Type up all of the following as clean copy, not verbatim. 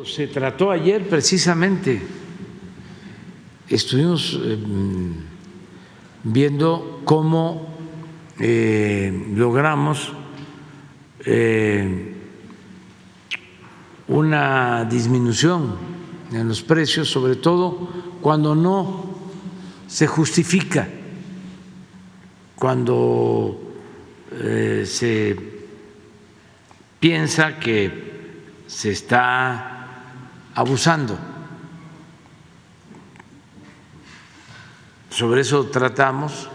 Se trató ayer precisamente, estuvimos viendo cómo logramos una disminución en los precios, sobre todo cuando no se justifica, cuando se piensa que se está abusando. Sobre eso tratamos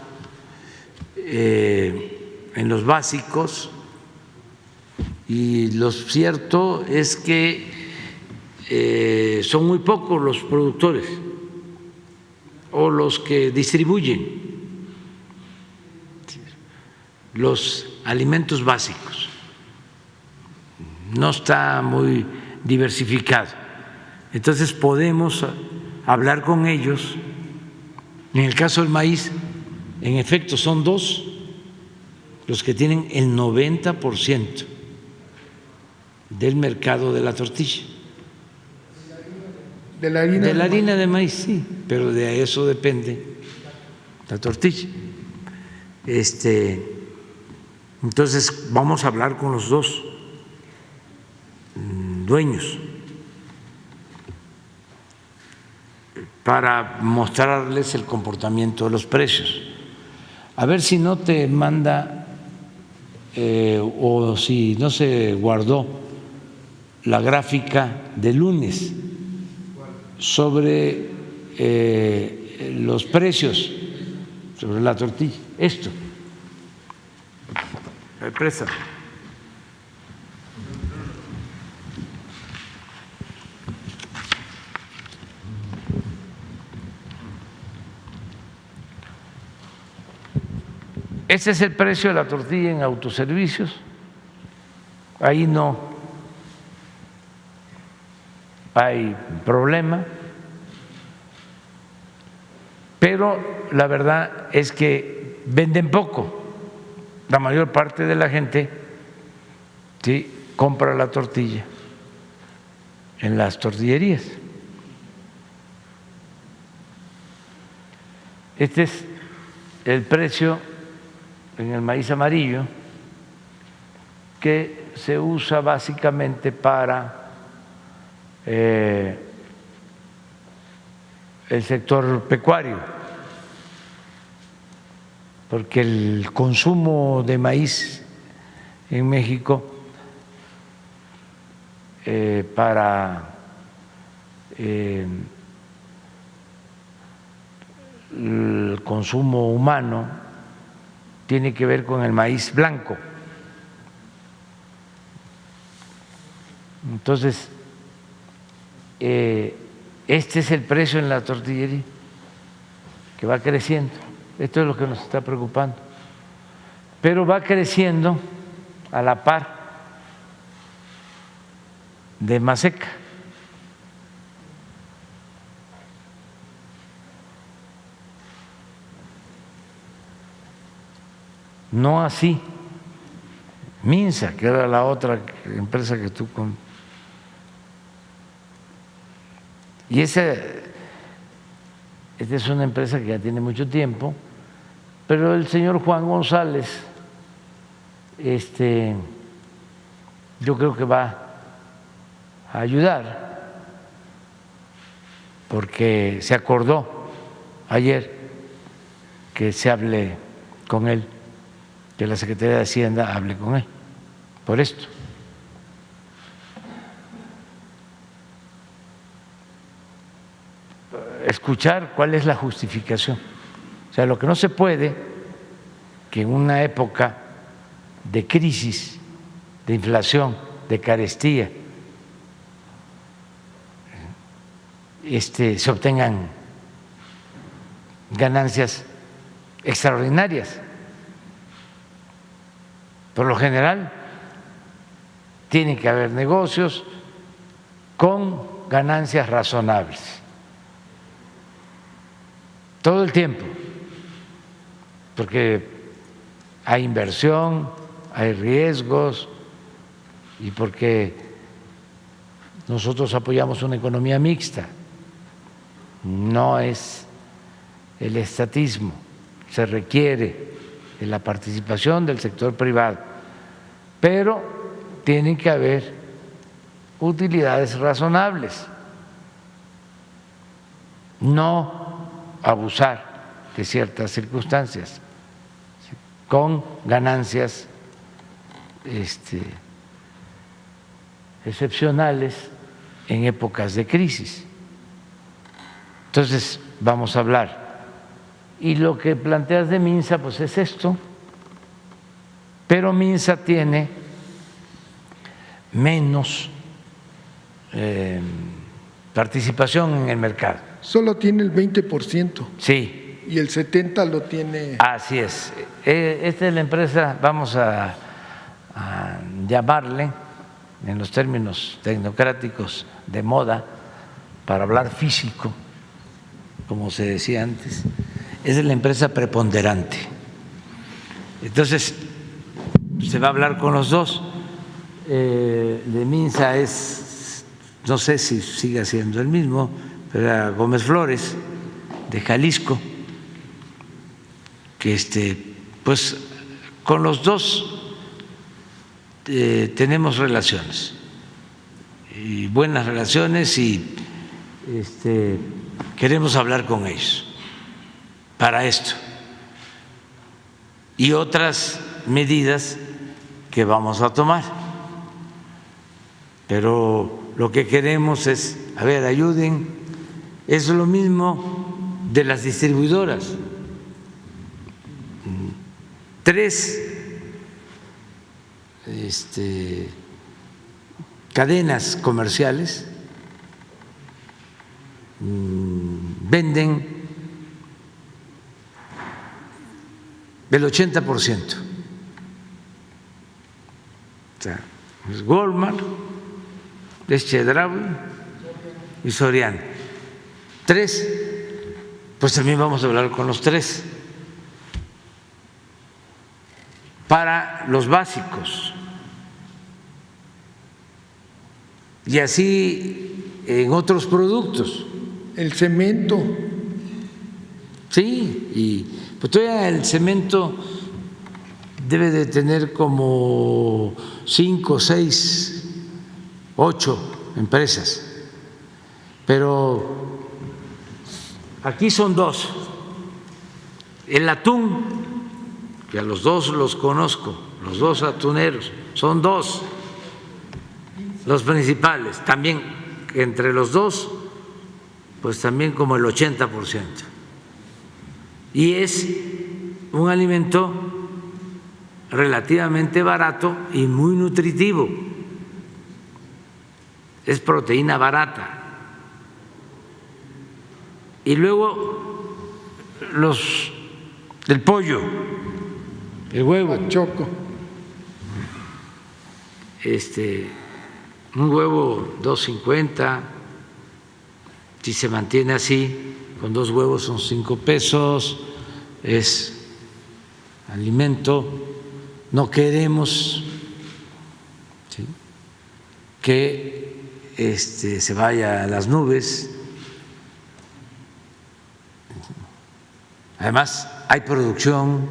en los básicos, y lo cierto es que son muy pocos los productores o los que distribuyen los alimentos básicos. No está muy diversificado. Entonces podemos hablar con ellos. En el caso del maíz, en efecto, son dos los que tienen el 90% del mercado de la tortilla. De la harina, de la harina de maíz, sí, pero de eso depende la tortilla. Entonces vamos a hablar con los dos dueños para mostrarles el comportamiento de los precios. A ver si no te manda o si no se guardó la gráfica de lunes sobre los precios, sobre la tortilla. Esto. Préstame. Ese es el precio de la tortilla en autoservicios. Ahí no hay problema, pero la verdad es que venden poco. La mayor parte de la gente sí compra la tortilla en las tortillerías. Este es el precio en el maíz amarillo, que se usa básicamente para el sector pecuario, porque el consumo de maíz en México para el consumo humano tiene que ver con el maíz blanco. Entonces, este es el precio en la tortillería, que va creciendo. Esto es lo que nos está preocupando. Pero va creciendo a la par de Maseca. No así Minsa, que era la otra empresa que tú con. Y esta es una empresa que ya tiene mucho tiempo, pero el señor Juan González, yo creo que va a ayudar, porque se acordó ayer que se hable con él, que la Secretaría de Hacienda hable con él por esto. Escuchar cuál es la justificación. O sea, lo que no se puede, que en una época de crisis, de inflación, de carestía, se obtengan ganancias extraordinarias. Por lo general, tiene que haber negocios con ganancias razonables todo el tiempo, porque hay inversión, hay riesgos y porque nosotros apoyamos una economía mixta, no es el estatismo, se requiere de la participación del sector privado, pero tienen que haber utilidades razonables, no abusar de ciertas circunstancias con ganancias excepcionales en épocas de crisis. Entonces vamos a hablar. Y lo que planteas de Minsa, pues es esto, pero Minsa tiene menos participación en el mercado. Solo tiene el 20%. Sí. Y el 70% lo tiene. Así es. Esta es la empresa, vamos a llamarle en los términos tecnocráticos de moda, para hablar físico, como se decía antes, es la empresa preponderante. Entonces, se va a hablar con los dos. De Minsa es, no sé si sigue siendo el mismo, pero era Gómez Flores, de Jalisco, que pues con los dos tenemos relaciones, y buenas relaciones, y queremos hablar con ellos para esto y otras medidas que vamos a tomar. Pero lo que queremos es, a ver, ayuden. Es lo mismo de las distribuidoras. 3 cadenas comerciales venden el 80%. O sea, es Walmart, es Chedraui y Soriana. 3, pues también vamos a hablar con los 3 para los básicos. Y así en otros productos. El cemento. Sí, y pues todavía el cemento debe de tener como 5, 6, 8 empresas, pero aquí son 2. El atún, que a los 2 los conozco, los 2 atuneros, son 2 los principales, también entre los 2, pues también como el 80%. Y es un alimento relativamente barato y muy nutritivo, es proteína barata. Y luego el pollo, el huevo, Choco. Un huevo 2.50, si se mantiene así, con 2 huevos son 5 pesos, es alimento. No queremos, ¿sí?, que se vaya a las nubes. Además, hay producción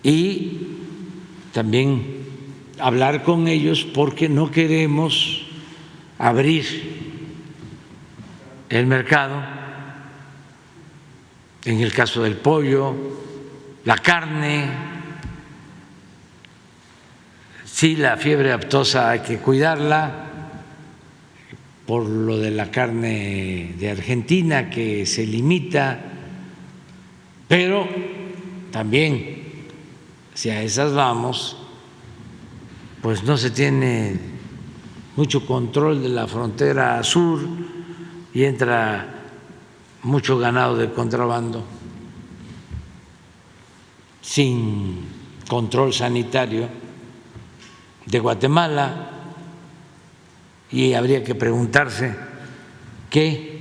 y también hablar con ellos porque no queremos abrir el mercado en el caso del pollo, la carne. Sí, la fiebre aftosa hay que cuidarla por lo de la carne de Argentina, que se limita, pero también si a esas vamos, pues no se tiene mucho control de la frontera sur y entra mucho ganado de contrabando sin control sanitario de Guatemala, y habría que preguntarse qué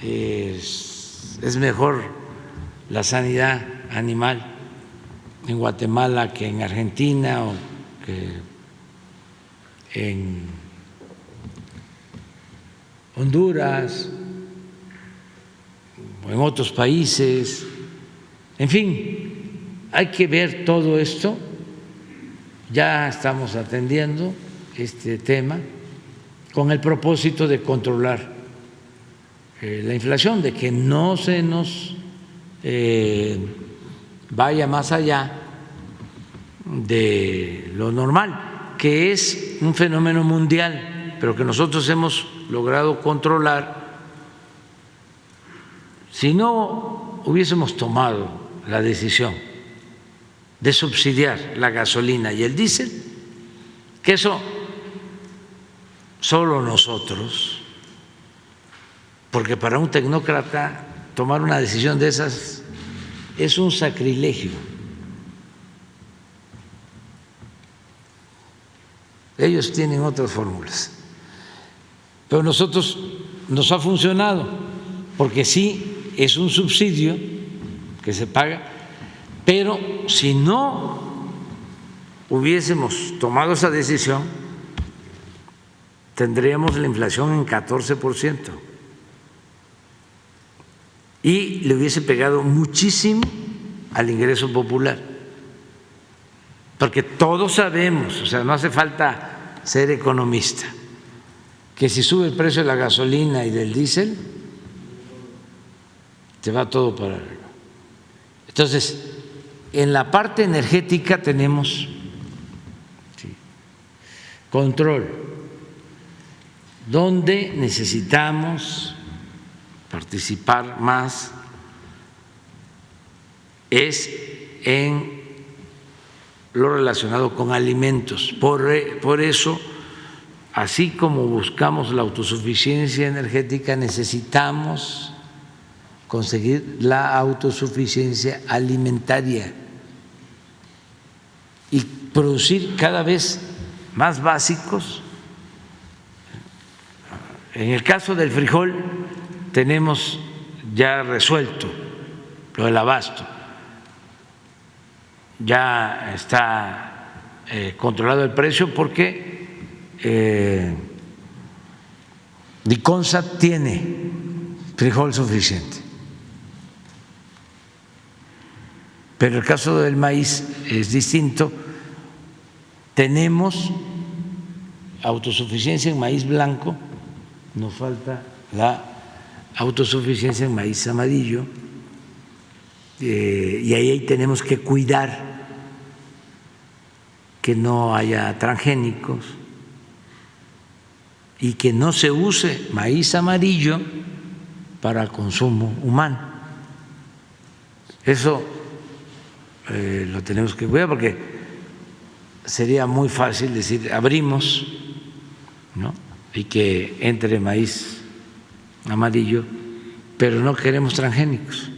es mejor, la sanidad animal en Guatemala que en Argentina o que en Honduras o en otros países. En fin, hay que ver todo esto. Ya estamos atendiendo este tema con el propósito de controlar la inflación, de que no se nos vaya más allá de lo normal, que es un fenómeno mundial, pero que nosotros hemos logrado controlar. Si no hubiésemos tomado la decisión de subsidiar la gasolina y el diésel, que eso solo nosotros, porque para un tecnócrata tomar una decisión de esas es un sacrilegio. Ellos tienen otras fórmulas, pero nosotros nos ha funcionado, porque sí es un subsidio que se paga, pero si no hubiésemos tomado esa decisión, tendríamos la inflación en 14% y le hubiese pegado muchísimo al ingreso popular, porque todos sabemos, o sea, no hace falta ser economista, que si sube el precio de la gasolina y del diésel, te va todo para arriba. Entonces, en la parte energética tenemos control. Donde necesitamos participar más es en lo relacionado con alimentos. Por eso, así como buscamos la autosuficiencia energética, necesitamos conseguir la autosuficiencia alimentaria y producir cada vez más básicos. En el caso del frijol tenemos ya resuelto lo del abasto, ya está controlado el precio porque Diconsa tiene frijol suficiente. Pero el caso del maíz es distinto. Tenemos autosuficiencia en maíz blanco, nos falta la autosuficiencia en maíz amarillo, y ahí tenemos que cuidar que no haya transgénicos y que no se use maíz amarillo para consumo humano. Eso lo tenemos que cuidar, porque sería muy fácil decir abrimos, ¿no?, y que entre maíz amarillo, pero no queremos transgénicos.